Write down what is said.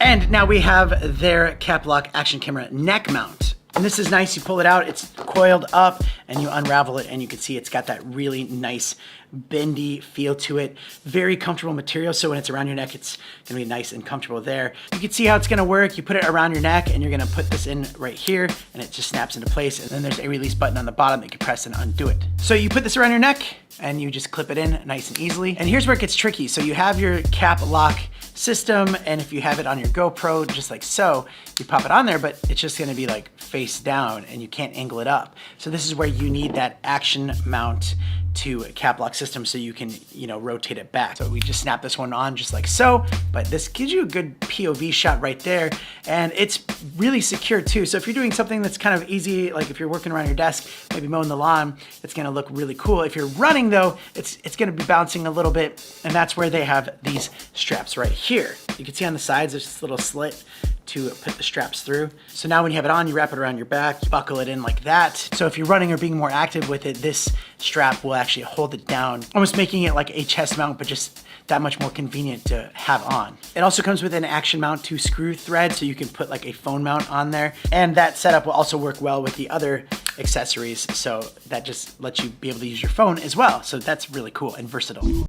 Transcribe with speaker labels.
Speaker 1: And now we have their CapLock action camera neck mount. And this is nice, you pull it out, it's coiled up and you unravel it and you can see it's got that really nice bendy feel to it. Very comfortable material, so when it's around your neck, it's gonna be nice and comfortable there. You can see how it's gonna work. You put it around your neck and you're gonna put this in right here and it just snaps into place. And then there's a release button on the bottom that you can press and undo it. So you put this around your neck and you just clip it in nice and easily. And here's where it gets tricky. So you have your CapLock system, and if you have it on your GoPro, just like so, you pop it on there, but it's just gonna be like face down and you can't angle it up. So this is where you need that action mount to a CapLock system so you can, rotate it back. So we just snap this one on just like so, but this gives you a good POV shot right there, and it's really secure too. So if you're doing something that's kind of easy, like if you're working around your desk, maybe mowing the lawn, it's gonna look really cool. If you're running though, it's gonna be bouncing a little bit, and that's where they have these straps right here. You can see on the sides, there's this little slit to put the straps through. So now when you have it on, you wrap it around your back, you buckle it in like that. So if you're running or being more active with it, this strap will actually hold it down, almost making it like a chest mount, but just that much more convenient to have on. It also comes with an action mount to screw thread, so you can put like a phone mount on there. And that setup will also work well with the other accessories. So that just lets you be able to use your phone as well. So that's really cool and versatile.